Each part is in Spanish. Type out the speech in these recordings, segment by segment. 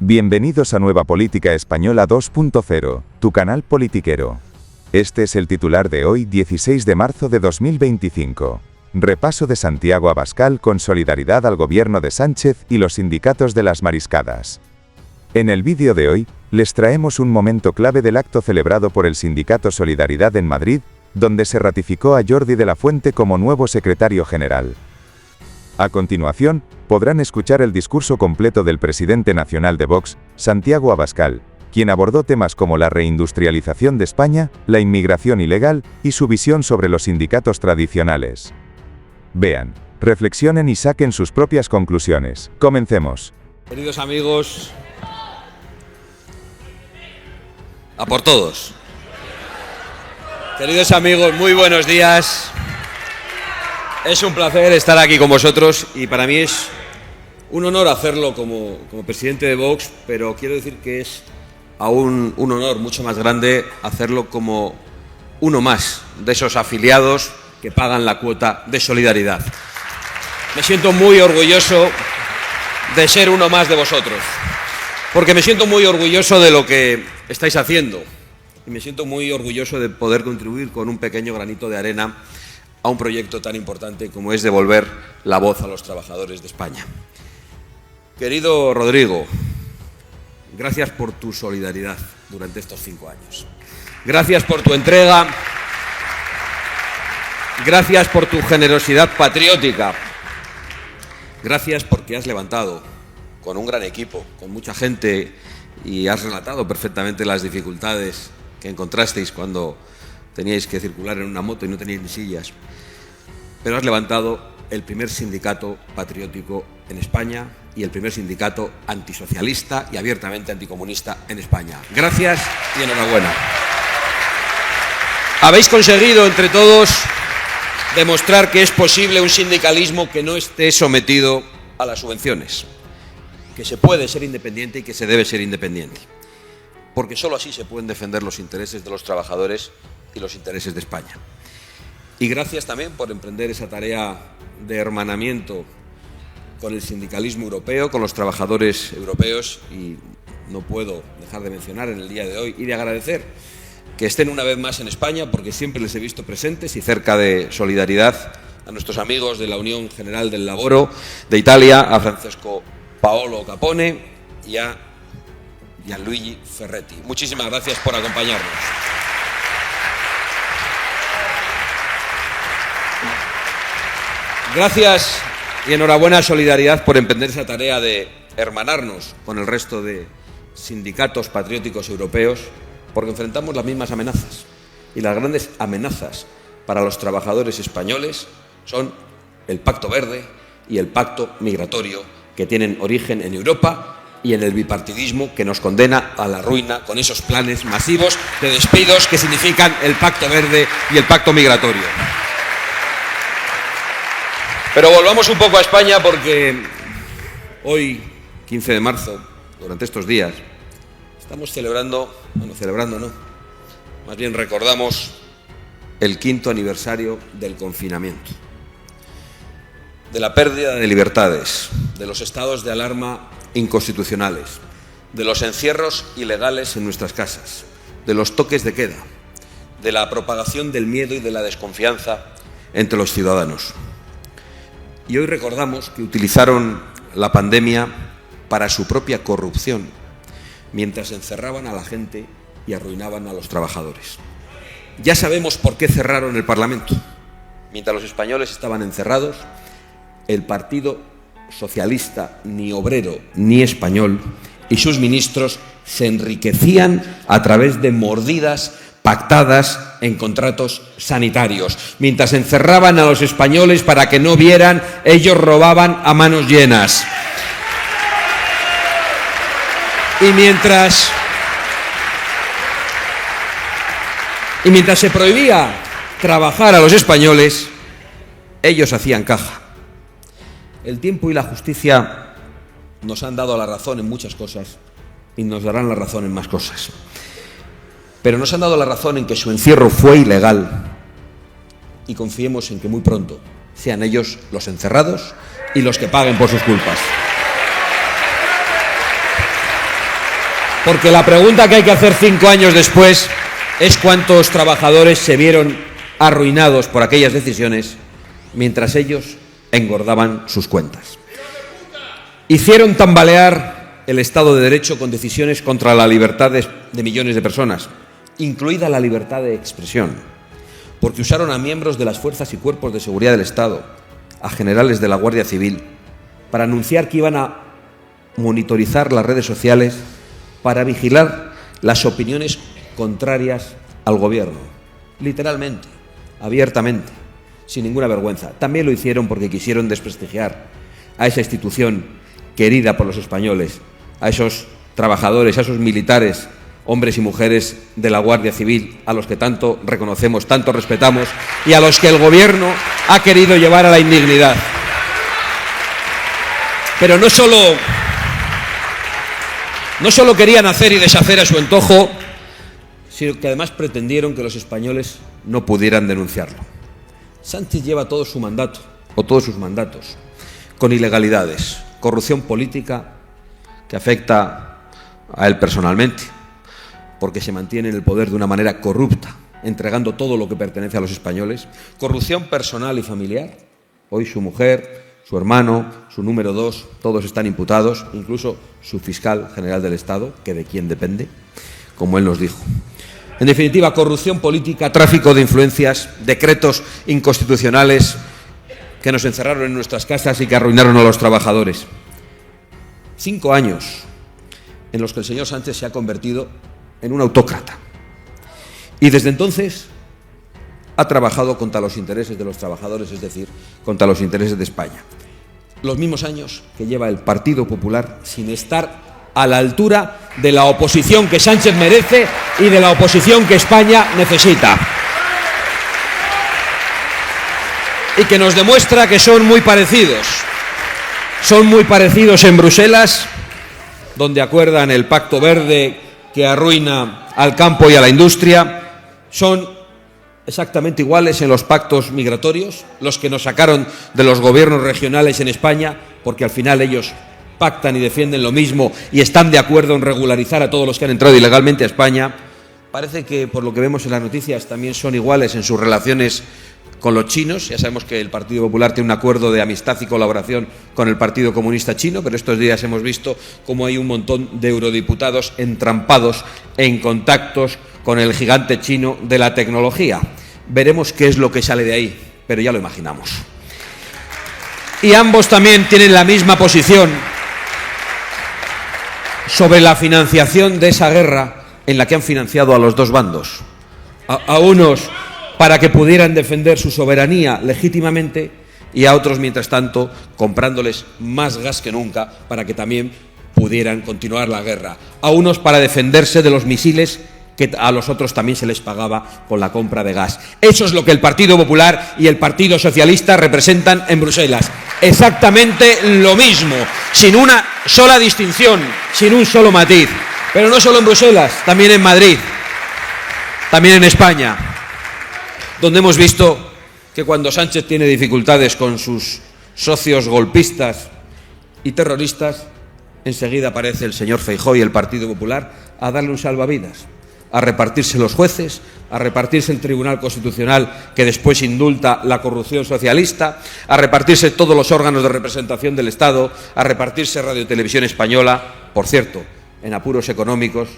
Bienvenidos a Nueva Política Española 2.0, tu canal politiquero. Este es el titular de hoy, 16 de marzo de 2025. Repaso de Santiago Abascal con solidaridad al gobierno de Sánchez y los sindicatos de las mariscadas. En el vídeo de hoy, les traemos un momento clave del acto celebrado por el sindicato Solidaridad en Madrid, donde se ratificó a Jordi de la Fuente como nuevo secretario general. A continuación, podrán escuchar el discurso completo del presidente nacional de Vox, Santiago Abascal, quien abordó temas como la reindustrialización de España, la inmigración ilegal y su visión sobre los sindicatos tradicionales. Vean, reflexionen y saquen sus propias conclusiones. Comencemos. Queridos amigos, a por todos. Queridos amigos, muy buenos días. Es un placer estar aquí con vosotros y para mí es un honor hacerlo como presidente de Vox, pero quiero decir que es aún un honor mucho más grande hacerlo como uno más de esos afiliados que pagan la cuota de solidaridad. Me siento muy orgulloso de ser uno más de vosotros, porque me siento muy orgulloso de lo que estáis haciendo y me siento muy orgulloso de poder contribuir con un pequeño granito de arena a un proyecto tan importante como es devolver la voz a los trabajadores de España. Querido Rodrigo, gracias por tu solidaridad durante estos 5 años. Gracias por tu entrega, gracias por tu generosidad patriótica, gracias porque has levantado con un gran equipo, con mucha gente, y has relatado perfectamente las dificultades que encontrasteis cuando teníais que circular en una moto y no teníais ni sillas, pero has levantado el primer sindicato patriótico en España y el primer sindicato antisocialista y abiertamente anticomunista en España. Gracias y enhorabuena. Habéis conseguido entre todos demostrar que es posible un sindicalismo que no esté sometido a las subvenciones, que se puede ser independiente y que se debe ser independiente, porque solo así se pueden defender los intereses de los trabajadores y los intereses de España. Y gracias también por emprender esa tarea de hermanamiento con el sindicalismo europeo, con los trabajadores europeos, y no puedo dejar de mencionar en el día de hoy y de agradecer que estén una vez más en España, porque siempre les he visto presentes y cerca de solidaridad a nuestros amigos de la Unión General del Lavoro de Italia, a Francesco Paolo Capone y a Gianluigi Ferretti. Muchísimas gracias por acompañarnos. Gracias y enhorabuena a Solidaridad por emprender esa tarea de hermanarnos con el resto de sindicatos patrióticos europeos, porque enfrentamos las mismas amenazas. Y las grandes amenazas para los trabajadores españoles son el Pacto Verde y el Pacto Migratorio, que tienen origen en Europa y en el bipartidismo que nos condena a la ruina con esos planes masivos de despidos que significan el Pacto Verde y el Pacto Migratorio. Pero volvamos un poco a España, porque hoy, 15 de marzo, durante estos días, estamos celebrando no, más bien recordamos el 5º aniversario del confinamiento, de la pérdida de libertades, de los estados de alarma inconstitucionales, de los encierros ilegales en nuestras casas, de los toques de queda, de la propagación del miedo y de la desconfianza entre los ciudadanos. Y hoy recordamos que utilizaron la pandemia para su propia corrupción, mientras encerraban a la gente y arruinaban a los trabajadores. Ya sabemos por qué cerraron el Parlamento. Mientras los españoles estaban encerrados, el Partido Socialista, ni obrero ni español, y sus ministros se enriquecían a través de mordidas pactadas en contratos sanitarios. Mientras encerraban a los españoles para que no vieran, ellos robaban a manos llenas. Y mientras se prohibía trabajar a los españoles, ellos hacían caja. El tiempo y la justicia nos han dado la razón en muchas cosas y nos darán la razón en más cosas. Pero nos han dado la razón en que su encierro fue ilegal, y confiemos en que muy pronto sean ellos los encerrados y los que paguen por sus culpas. Porque la pregunta que hay que hacer 5 años después es cuántos trabajadores se vieron arruinados por aquellas decisiones mientras ellos engordaban sus cuentas. Hicieron tambalear el Estado de Derecho con decisiones contra la libertad de millones de personas, incluida la libertad de expresión, porque usaron a miembros de las fuerzas y cuerpos de seguridad del Estado, a generales de la Guardia Civil, para anunciar que iban a monitorizar las redes sociales para vigilar las opiniones contrarias al gobierno, literalmente, abiertamente, sin ninguna vergüenza. También lo hicieron porque quisieron desprestigiar a esa institución querida por los españoles, a esos trabajadores, a esos militares, hombres y mujeres de la Guardia Civil, a los que tanto reconocemos, tanto respetamos y a los que el gobierno ha querido llevar a la indignidad. Pero no solo querían hacer y deshacer a su antojo, sino que además pretendieron que los españoles no pudieran denunciarlo. Sánchez lleva todo su mandato, o todos sus mandatos, con ilegalidades, corrupción política que afecta a él personalmente, porque se mantiene en el poder de una manera corrupta, entregando todo lo que pertenece a los españoles, corrupción personal y familiar. Hoy su mujer, su hermano, su número 2, todos están imputados, incluso su fiscal general del Estado, que de quién depende, como él nos dijo. En definitiva, corrupción política, tráfico de influencias, decretos inconstitucionales que nos encerraron en nuestras casas y que arruinaron a los trabajadores. 5 años en los que el señor Sánchez se ha convertido en un autócrata. Y desde entonces ha trabajado contra los intereses de los trabajadores, es decir, contra los intereses de España. Los mismos años que lleva el Partido Popular sin estar a la altura de la oposición que Sánchez merece y de la oposición que España necesita. Y que nos demuestra que son muy parecidos. Son muy parecidos en Bruselas, donde acuerdan el Pacto Verde que arruina al campo y a la industria. Son exactamente iguales en los pactos migratorios, los que nos sacaron de los gobiernos regionales en España, porque al final ellos pactan y defienden lo mismo y están de acuerdo en regularizar a todos los que han entrado ilegalmente a España. Parece que, por lo que vemos en las noticias, también son iguales en sus relaciones con los chinos. Ya sabemos que el Partido Popular tiene un acuerdo de amistad y colaboración con el Partido Comunista Chino, pero estos días hemos visto cómo hay un montón de eurodiputados entrampados en contactos con el gigante chino de la tecnología. Veremos qué es lo que sale de ahí, pero ya lo imaginamos. Y ambos también tienen la misma posición sobre la financiación de esa guerra en la que han financiado a los dos bandos. A unos para que pudieran defender su soberanía legítimamente y a otros, mientras tanto, comprándoles más gas que nunca para que también pudieran continuar la guerra. A unos para defenderse de los misiles que a los otros también se les pagaba con la compra de gas. Eso es lo que el Partido Popular y el Partido Socialista representan en Bruselas. Exactamente lo mismo, sin una sola distinción, sin un solo matiz. Pero no solo en Bruselas, también en Madrid, también en España, donde hemos visto que cuando Sánchez tiene dificultades con sus socios golpistas y terroristas, enseguida aparece el señor Feijóo y el Partido Popular a darle un salvavidas, a repartirse los jueces, a repartirse el Tribunal Constitucional que después indulta la corrupción socialista, a repartirse todos los órganos de representación del Estado, a repartirse Radio Televisión Española. Por cierto, en apuros económicos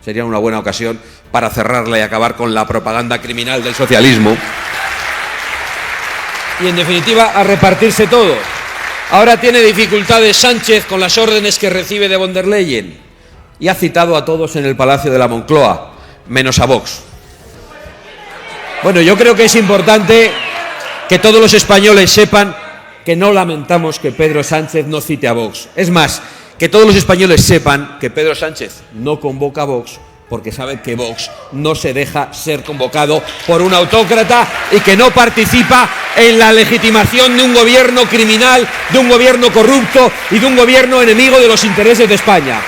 sería una buena ocasión para cerrarla y acabar con la propaganda criminal del socialismo. Y en definitiva, a repartirse todo. Ahora tiene dificultades Sánchez con las órdenes que recibe de von der Leyen y ha citado a todos en el Palacio de la Moncloa, menos a Vox. Bueno, yo creo que es importante que todos los españoles sepan que no lamentamos que Pedro Sánchez no cite a Vox. Es más, que todos los españoles sepan que Pedro Sánchez no convoca a Vox porque sabe que Vox no se deja ser convocado por un autócrata y que no participa en la legitimación de un gobierno criminal, de un gobierno corrupto y de un gobierno enemigo de los intereses de España.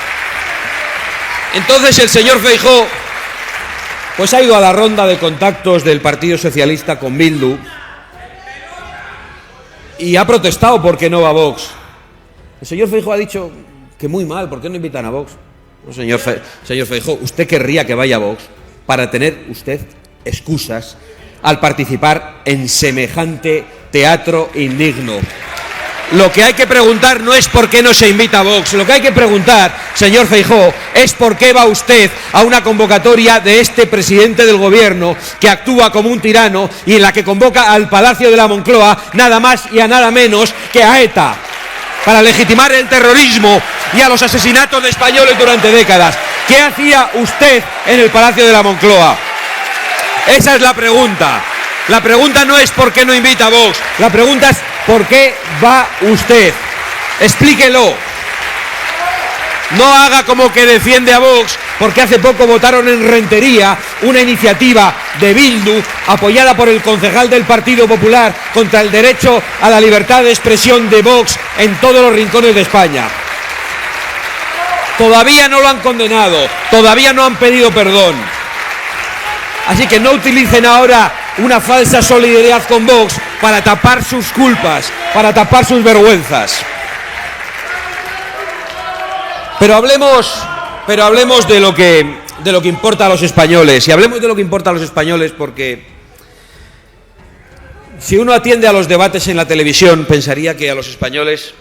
Entonces el señor Feijóo pues ha ido a la ronda de contactos del Partido Socialista con Bildu y ha protestado porque no va Vox. El señor Feijóo ha dicho que muy mal, ¿por qué no invitan a Vox? No, señor Feijóo, usted querría que vaya a Vox para tener usted excusas al participar en semejante teatro indigno. Lo que hay que preguntar no es por qué no se invita a Vox. Lo que hay que preguntar, señor Feijóo, es por qué va usted a una convocatoria de este presidente del gobierno que actúa como un tirano y en la que convoca al Palacio de la Moncloa nada más y a nada menos que a ETA, para legitimar el terrorismo y a los asesinatos de españoles durante décadas. ¿Qué hacía usted en el Palacio de la Moncloa? Esa es la pregunta. La pregunta no es por qué no invita a Vox. La pregunta es por qué va usted. Explíquelo. No haga como que defiende a Vox, porque hace poco votaron en Rentería una iniciativa de Bildu apoyada por el concejal del Partido Popular contra el derecho a la libertad de expresión de Vox en todos los rincones de España. Todavía no lo han condenado, todavía no han pedido perdón. Así que no utilicen ahora una falsa solidaridad con Vox para tapar sus culpas, para tapar sus vergüenzas. Pero hablemos de lo que importa a los españoles. Y hablemos de lo que importa a los españoles porque si uno atiende a los debates en la televisión pensaría que a los españoles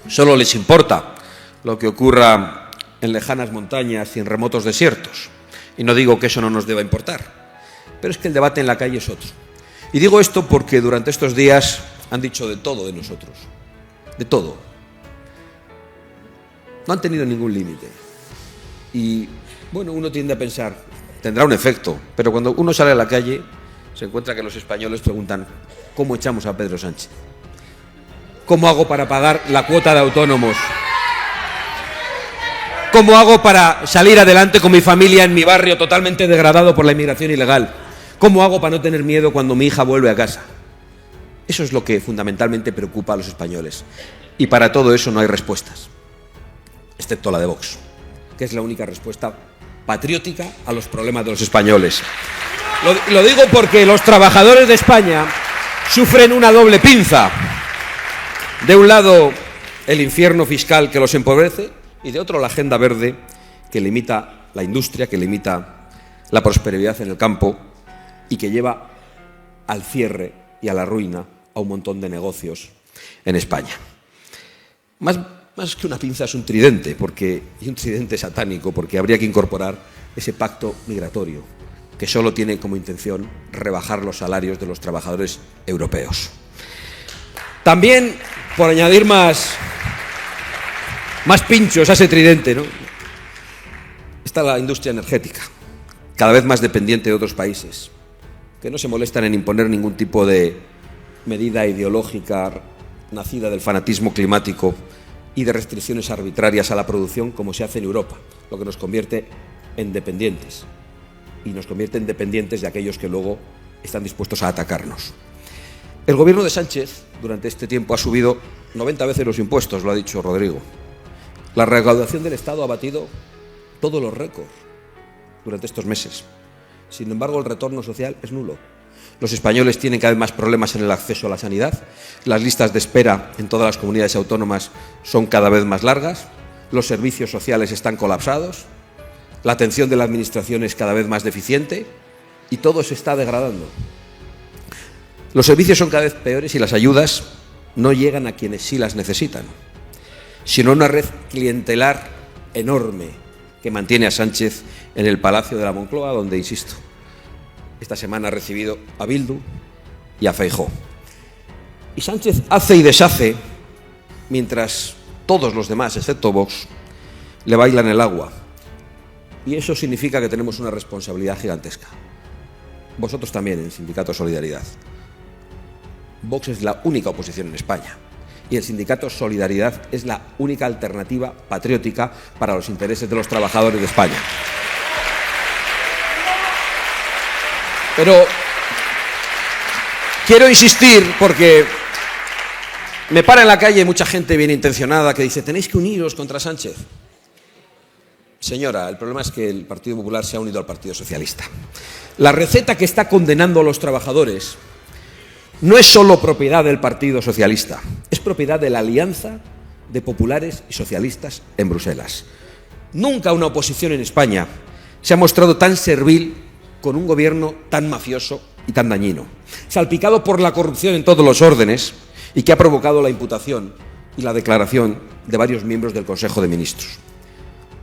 solo les importa lo que ocurra en lejanas montañas y en remotos desiertos. Y no digo que eso no nos deba importar, pero es que el debate en la calle es otro. Y digo esto porque durante estos días han dicho de todo de nosotros, de todo. No han tenido ningún límite. Y, bueno, uno tiende a pensar, tendrá un efecto, pero cuando uno sale a la calle se encuentra que los españoles preguntan, ¿cómo echamos a Pedro Sánchez? ¿Cómo hago para pagar la cuota de autónomos? ¿Cómo hago para salir adelante con mi familia en mi barrio totalmente degradado por la inmigración ilegal? ¿Cómo hago para no tener miedo cuando mi hija vuelve a casa? Eso es lo que fundamentalmente preocupa a los españoles. Y para todo eso no hay respuestas, excepto la de Vox, que es la única respuesta patriótica a los problemas de los españoles. Lo digo porque los trabajadores de España sufren una doble pinza. De un lado, el infierno fiscal que los empobrece, y de otro, la agenda verde que limita la industria, que limita la prosperidad en el campo y que lleva al cierre y a la ruina a un montón de negocios en España. Más que una pinza es un tridente, y un tridente satánico, porque habría que incorporar ese pacto migratorio que solo tiene como intención rebajar los salarios de los trabajadores europeos. También, por añadir más pinchos a ese tridente, ¿no?, está la industria energética, cada vez más dependiente de otros países, que no se molestan en imponer ningún tipo de medida ideológica nacida del fanatismo climático y de restricciones arbitrarias a la producción como se hace en Europa, lo que nos convierte en dependientes, y nos convierte en dependientes de aquellos que luego están dispuestos a atacarnos. El gobierno de Sánchez durante este tiempo ha subido 90 veces los impuestos, lo ha dicho Rodrigo. La recaudación del Estado ha batido todos los récords durante estos meses. Sin embargo, el retorno social es nulo. Los españoles tienen cada vez más problemas en el acceso a la sanidad. Las listas de espera en todas las comunidades autónomas son cada vez más largas. Los servicios sociales están colapsados. La atención de la administración es cada vez más deficiente y todo se está degradando. Los servicios son cada vez peores y las ayudas no llegan a quienes sí las necesitan, sino una red clientelar enorme que mantiene a Sánchez en el Palacio de la Moncloa, donde, insisto, esta semana ha recibido a Bildu y a Feijóo. Y Sánchez hace y deshace mientras todos los demás, excepto Vox, le bailan el agua. Y eso significa que tenemos una responsabilidad gigantesca. Vosotros también, en Sindicato Solidaridad. Vox es la única oposición en España. Y el Sindicato Solidaridad es la única alternativa patriótica para los intereses de los trabajadores de España. Pero quiero insistir porque me para en la calle mucha gente bien intencionada que dice: tenéis que uniros contra Sánchez. Señora, el problema es que el Partido Popular se ha unido al Partido Socialista. La receta que está condenando a los trabajadores no es solo propiedad del Partido Socialista, es propiedad de la alianza de populares y socialistas en Bruselas. Nunca una oposición en España se ha mostrado tan servil con un gobierno tan mafioso y tan dañino, salpicado por la corrupción en todos los órdenes y que ha provocado la imputación y la declaración de varios miembros del Consejo de Ministros.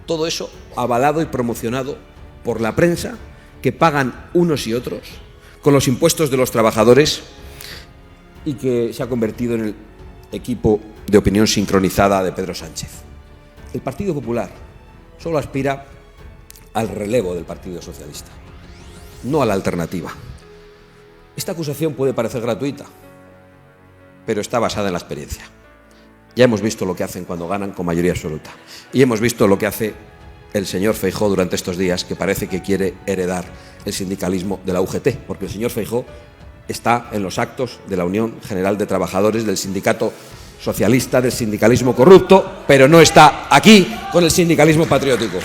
Todo eso avalado y promocionado por la prensa, que pagan unos y otros con los impuestos de los trabajadores y que se ha convertido en el equipo de opinión sincronizada de Pedro Sánchez. El Partido Popular solo aspira al relevo del Partido Socialista, no a la alternativa. Esta acusación puede parecer gratuita, pero está basada en la experiencia. Ya hemos visto lo que hacen cuando ganan con mayoría absoluta. Y hemos visto lo que hace el señor Feijóo durante estos días, que parece que quiere heredar el sindicalismo de la UGT, porque el señor Feijóo está en los actos de la Unión General de Trabajadores, del sindicato socialista, del sindicalismo corrupto, pero no está aquí con el sindicalismo patriótico.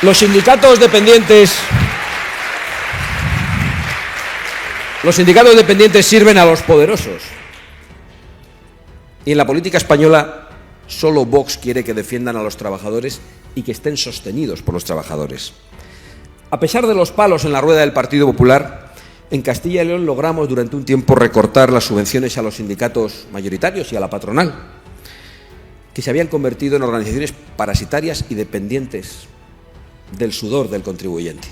Los sindicatos dependientes sirven a los poderosos. Y en la política española solo Vox quiere que defiendan a los trabajadores y que estén sostenidos por los trabajadores. A pesar de los palos en la rueda del Partido Popular, en Castilla y León logramos durante un tiempo recortar las subvenciones a los sindicatos mayoritarios y a la patronal, que se habían convertido en organizaciones parasitarias y dependientes del sudor del contribuyente.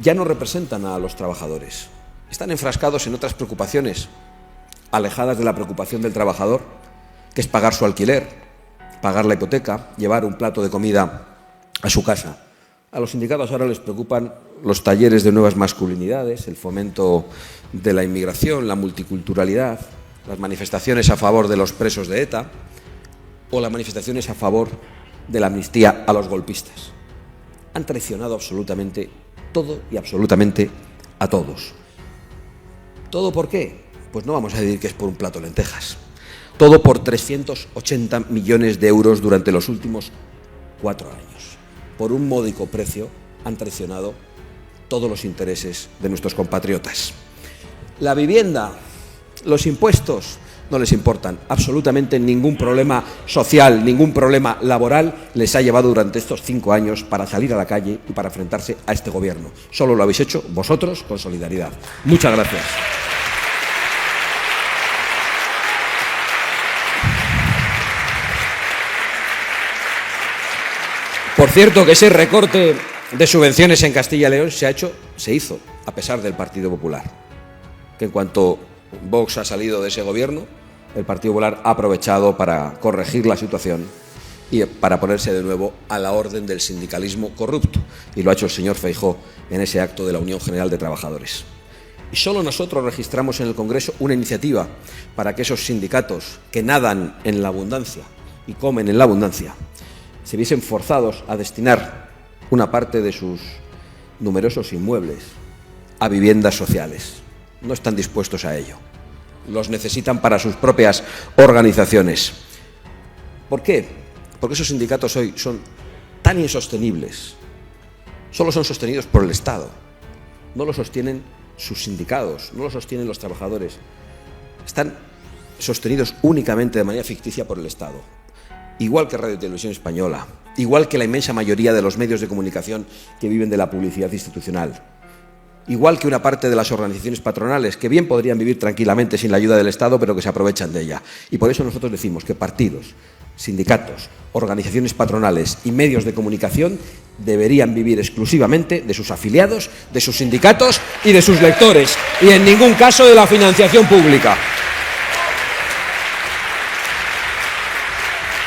Ya no representan a los trabajadores, están enfrascados en otras preocupaciones, alejadas de la preocupación del trabajador, que es pagar su alquiler, pagar la hipoteca, llevar un plato de comida a su casa. A los sindicatos ahora les preocupan los talleres de nuevas masculinidades, el fomento de la inmigración, la multiculturalidad, las manifestaciones a favor de los presos de ETA o las manifestaciones a favor de la amnistía a los golpistas. Han traicionado absolutamente todo y absolutamente a todos. ¿Todo por qué? Pues no vamos a decir que es por un plato de lentejas. Todo por 380 millones de euros durante los últimos 4 años. Por un módico precio han traicionado todos los intereses de nuestros compatriotas. La vivienda, los impuestos, no les importan. Absolutamente ningún problema social, ningún problema laboral les ha llevado durante estos 5 años para salir a la calle y para enfrentarse a este gobierno. Solo lo habéis hecho vosotros con solidaridad. Muchas gracias. Por cierto, que ese recorte de subvenciones en Castilla y León se hizo a pesar del Partido Popular. Que en cuanto Vox ha salido de ese gobierno, el Partido Popular ha aprovechado para corregir la situación y para ponerse de nuevo a la orden del sindicalismo corrupto. Y lo ha hecho el señor Feijóo en ese acto de la Unión General de Trabajadores. Y solo nosotros registramos en el Congreso una iniciativa para que esos sindicatos que nadan en la abundancia y comen en la abundancia se viesen forzados a destinar una parte de sus numerosos inmuebles a viviendas sociales. No están dispuestos a ello. Los necesitan para sus propias organizaciones. ¿Por qué? Porque esos sindicatos hoy son tan insostenibles. Solo son sostenidos por el Estado. No los sostienen sus sindicatos, no los sostienen los trabajadores. Están sostenidos únicamente de manera ficticia por el Estado. Igual que Radio y Televisión Española, igual que la inmensa mayoría de los medios de comunicación que viven de la publicidad institucional, igual que una parte de las organizaciones patronales que bien podrían vivir tranquilamente sin la ayuda del Estado, pero que se aprovechan de ella. Y por eso nosotros decimos que partidos, sindicatos, organizaciones patronales y medios de comunicación deberían vivir exclusivamente de sus afiliados, de sus sindicatos y de sus lectores, y en ningún caso de la financiación pública.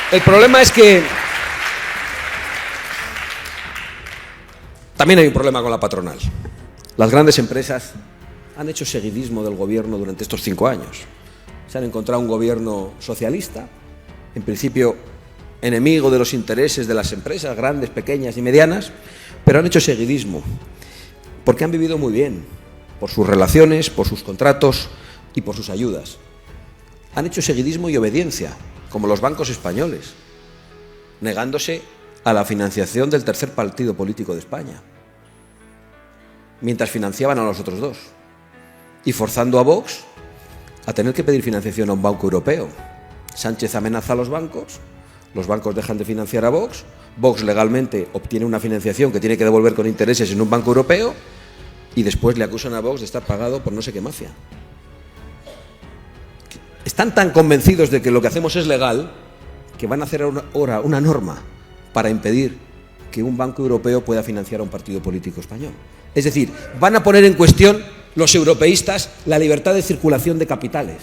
El problema es que también hay un problema con la patronal. Las grandes empresas han hecho seguidismo del gobierno durante estos 5 años. Se han encontrado un gobierno socialista, en principio enemigo de los intereses de las empresas, grandes, pequeñas y medianas, pero han hecho seguidismo, porque han vivido muy bien, por sus relaciones, por sus contratos y por sus ayudas. Han hecho seguidismo y obediencia, como los bancos españoles, negándose a la financiación del tercer partido político de España, mientras financiaban a los otros dos, y forzando a Vox a tener que pedir financiación a un banco europeo. Sánchez amenaza a los bancos, los bancos dejan de financiar a Vox, Vox legalmente obtiene una financiación que tiene que devolver con intereses en un banco europeo y después le acusan a Vox de estar pagado por no sé qué mafia. Están tan convencidos de que lo que hacemos es legal que van a hacer ahora una norma para impedir que un banco europeo pueda financiar a un partido político español. Es decir, van a poner en cuestión los europeístas la libertad de circulación de capitales.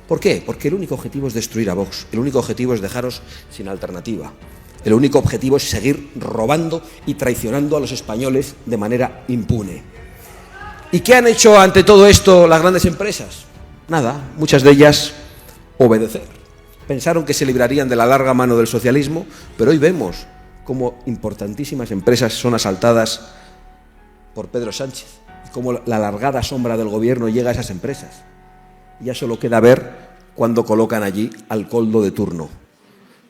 ¿Por qué? Porque el único objetivo es destruir a Vox, el único objetivo es dejaros sin alternativa, el único objetivo es seguir robando y traicionando a los españoles de manera impune. ¿Y qué han hecho ante todo esto las grandes empresas? Nada, muchas de ellas obedecer. Pensaron que se librarían de la larga mano del socialismo, pero hoy vemos cómo importantísimas empresas son asaltadas por Pedro Sánchez, y cómo la alargada sombra del gobierno llega a esas empresas. Ya solo queda ver cuando colocan allí al coldo de turno.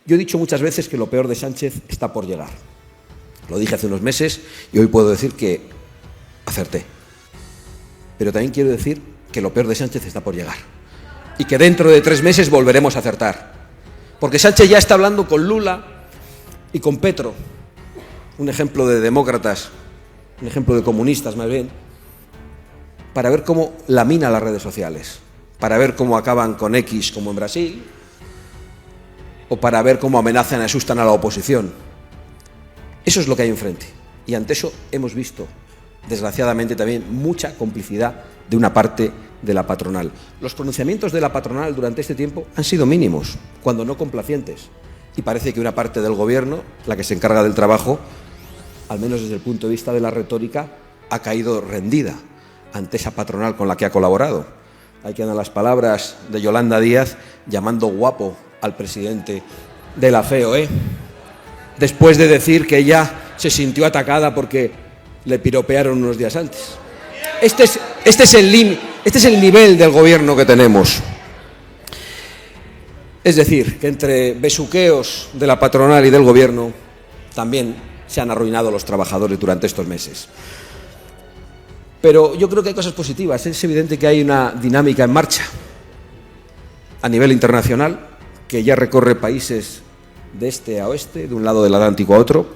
Yo he dicho muchas veces que lo peor de Sánchez está por llegar. Lo dije hace unos meses y hoy puedo decir que acerté. Pero también quiero decir que lo peor de Sánchez está por llegar. Y que dentro de 3 meses volveremos a acertar. Porque Sánchez ya está hablando con Lula y con Petro, un ejemplo de demócratas, un ejemplo de comunistas más bien, para ver cómo lamina las redes sociales, para ver cómo acaban con X como en Brasil, o para ver cómo amenazan y asustan a la oposición. Eso es lo que hay enfrente. Y ante eso hemos visto, desgraciadamente también, mucha complicidad de una parte de la patronal. Los pronunciamientos de la patronal durante este tiempo han sido mínimos, cuando no complacientes. Y parece que una parte del gobierno, la que se encarga del trabajo, al menos desde el punto de vista de la retórica, ha caído rendida ante esa patronal con la que ha colaborado. Ahí quedan las palabras de Yolanda Díaz llamando guapo al presidente de la COE, después de decir que ella se sintió atacada porque le piropearon unos días antes. Este es el nivel del gobierno que tenemos. Es decir, que entre besuqueos de la patronal y del gobierno también se han arruinado los trabajadores durante estos meses. Pero yo creo que hay cosas positivas. Es evidente que hay una dinámica en marcha a nivel internacional que ya recorre países de este a oeste, de un lado del Atlántico a otro,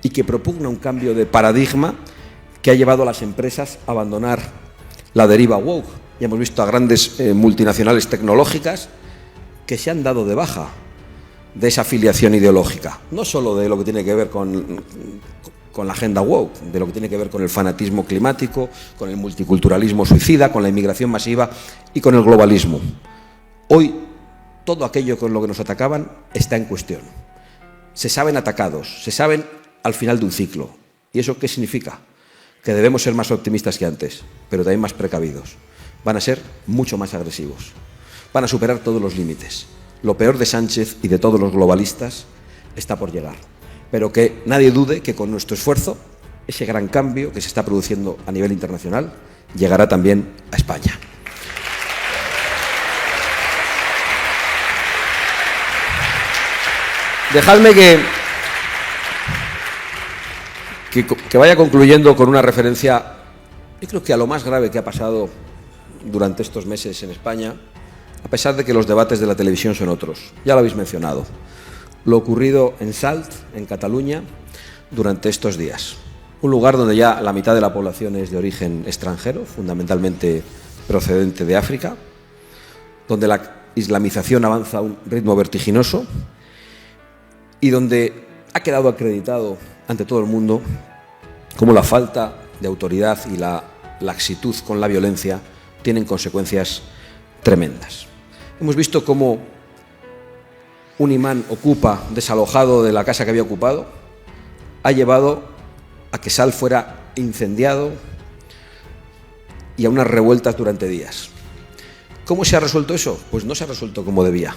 y que propugna un cambio de paradigma que ha llevado a las empresas a abandonar la deriva woke. Ya hemos visto a grandes multinacionales tecnológicas que se han dado de baja de esa afiliación ideológica, no solo de lo que tiene que ver con la agenda woke, de lo que tiene que ver con el fanatismo climático, con el multiculturalismo suicida, con la inmigración masiva y con el globalismo. Hoy todo aquello con lo que nos atacaban está en cuestión. Se saben atacados, se saben al final de un ciclo. ¿Y eso qué significa? Que debemos ser más optimistas que antes, pero también más precavidos. Van a ser mucho más agresivos. Van a superar todos los límites. Lo peor de Sánchez y de todos los globalistas está por llegar. Pero que nadie dude que con nuestro esfuerzo, ese gran cambio que se está produciendo a nivel internacional llegará también a España. Dejadme que vaya concluyendo con una referencia, yo creo que a lo más grave que ha pasado durante estos meses en España, a pesar de que los debates de la televisión son otros. Ya lo habéis mencionado. Lo ocurrido en Salt, en Cataluña, durante estos días. Un lugar donde ya la mitad de la población es de origen extranjero, fundamentalmente procedente de África, donde la islamización avanza a un ritmo vertiginoso y donde ha quedado acreditado ante todo el mundo cómo la falta de autoridad y la laxitud con la violencia tienen consecuencias tremendas. Hemos visto cómo un imán ocupa, desalojado de la casa que había ocupado, ha llevado a que Salt fuera incendiado y a unas revueltas durante días. ¿Cómo se ha resuelto eso? Pues no se ha resuelto como debía.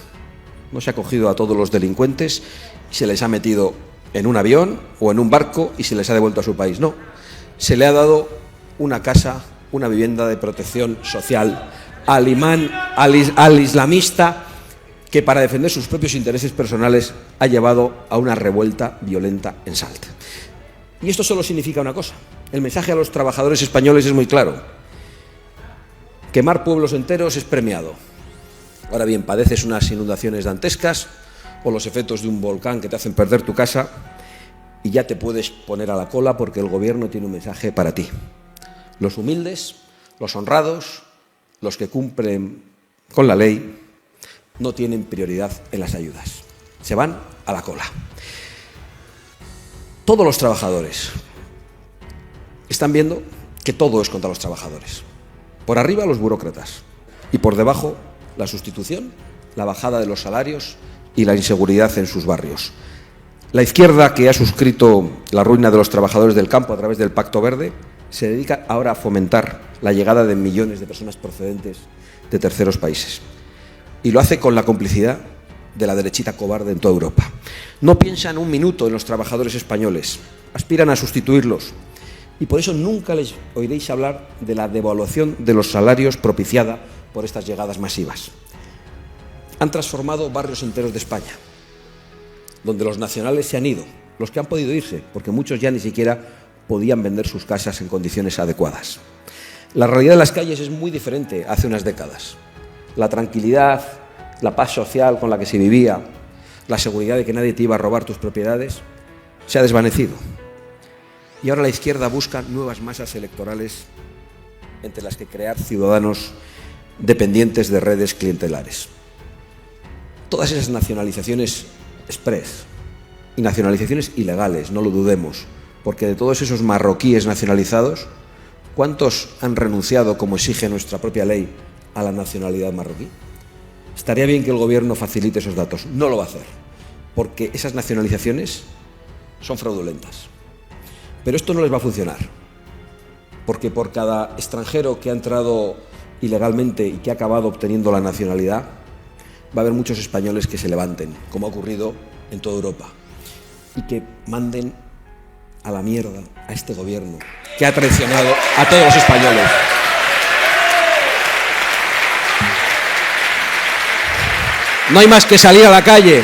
No se ha cogido a todos los delincuentes y se les ha metido en un avión o en un barco y se les ha devuelto a su país. No, se le ha dado una casa, una vivienda de protección social al imán, al islamista, que para defender sus propios intereses personales ha llevado a una revuelta violenta en Salt. Y esto solo significa una cosa. El mensaje a los trabajadores españoles es muy claro. Quemar pueblos enteros es premiado. Ahora bien, padeces unas inundaciones dantescas o los efectos de un volcán que te hacen perder tu casa y ya te puedes poner a la cola porque el gobierno tiene un mensaje para ti. Los humildes, los honrados, los que cumplen con la ley, no tienen prioridad en las ayudas. Se van a la cola. Todos los trabajadores están viendo que todo es contra los trabajadores. Por arriba los burócratas y por debajo la sustitución, la bajada de los salarios y la inseguridad en sus barrios. La izquierda, que ha suscrito la ruina de los trabajadores del campo a través del Pacto Verde, se dedica ahora a fomentar la llegada de millones de personas procedentes de terceros países. Y lo hace con la complicidad de la derechita cobarde en toda Europa. No piensan un minuto en los trabajadores españoles, aspiran a sustituirlos. Y por eso nunca les oiréis hablar de la devaluación de los salarios propiciada por estas llegadas masivas. Han transformado barrios enteros de España, donde los nacionales se han ido, los que han podido irse, porque muchos ya ni siquiera podían vender sus casas en condiciones adecuadas. La realidad de las calles es muy diferente hace unas décadas. La tranquilidad, la paz social con la que se vivía, la seguridad de que nadie te iba a robar tus propiedades, se ha desvanecido. Y ahora la izquierda busca nuevas masas electorales entre las que crear ciudadanos dependientes de redes clientelares. Todas esas nacionalizaciones express y nacionalizaciones ilegales, no lo dudemos, porque de todos esos marroquíes nacionalizados, ¿cuántos han renunciado, como exige nuestra propia ley, a la nacionalidad marroquí? Estaría bien que el gobierno facilite esos datos. No lo va a hacer, porque esas nacionalizaciones son fraudulentas. Pero esto no les va a funcionar, porque por cada extranjero que ha entrado ilegalmente y que ha acabado obteniendo la nacionalidad, va a haber muchos españoles que se levanten, como ha ocurrido en toda Europa, y que manden a la mierda a este gobierno que ha traicionado a todos los españoles. No hay más que salir a la calle.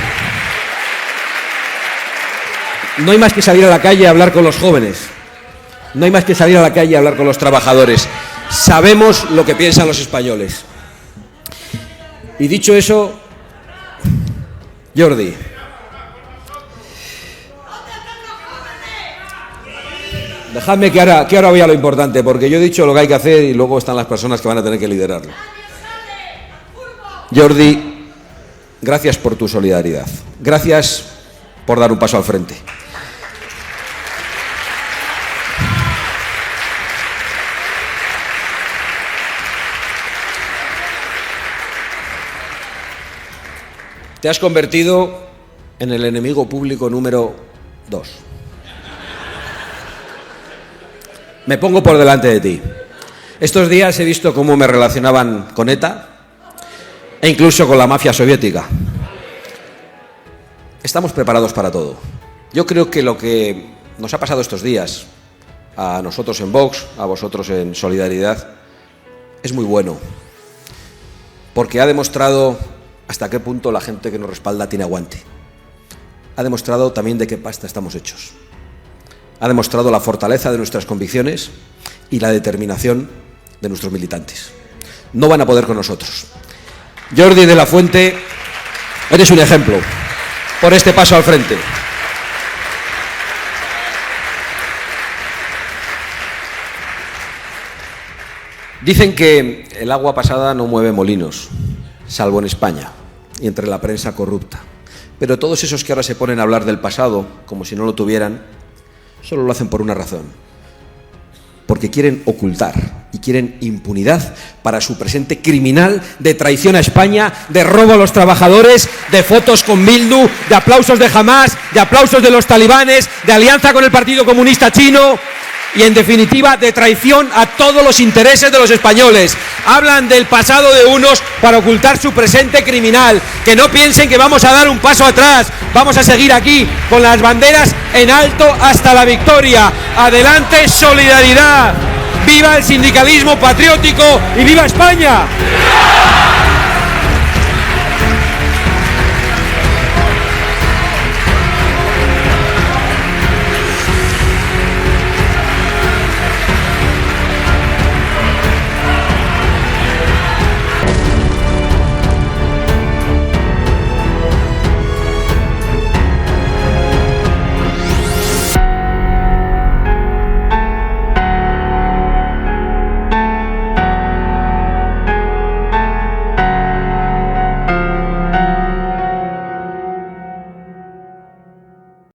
No hay más que salir a la calle a hablar con los jóvenes. No hay más que salir a la calle a hablar con los trabajadores. Sabemos lo que piensan los españoles. Y dicho eso, Jordi, dejadme que ahora voy a lo importante, porque yo he dicho lo que hay que hacer y luego están las personas que van a tener que liderarlo. Jordi, gracias por tu solidaridad. Gracias por dar un paso al frente. Te has convertido en el enemigo público número 2. Me pongo por delante de ti. Estos días he visto cómo me relacionaban con ETA e incluso con la mafia soviética. Estamos preparados para todo. Yo creo que lo que nos ha pasado estos días, a nosotros en Vox, a vosotros en Solidaridad, es muy bueno, porque ha demostrado hasta qué punto la gente que nos respalda tiene aguante. Ha demostrado también de qué pasta estamos hechos. Ha demostrado la fortaleza de nuestras convicciones y la determinación de nuestros militantes. No van a poder con nosotros. Jordi de la Fuente, eres un ejemplo por este paso al frente. Dicen que el agua pasada no mueve molinos, salvo en España y entre la prensa corrupta. Pero todos esos que ahora se ponen a hablar del pasado como si no lo tuvieran, solo lo hacen por una razón: porque quieren ocultar y quieren impunidad para su presente criminal de traición a España, de robo a los trabajadores, de fotos con Bildu, de aplausos de Hamás, de aplausos de los talibanes, de alianza con el Partido Comunista Chino y, en definitiva, de traición a todos los intereses de los españoles. Hablan del pasado de unos para ocultar su presente criminal. Que no piensen que vamos a dar un paso atrás. Vamos a seguir aquí con las banderas en alto hasta la victoria. Adelante, solidaridad. ¡Viva el sindicalismo patriótico y viva España!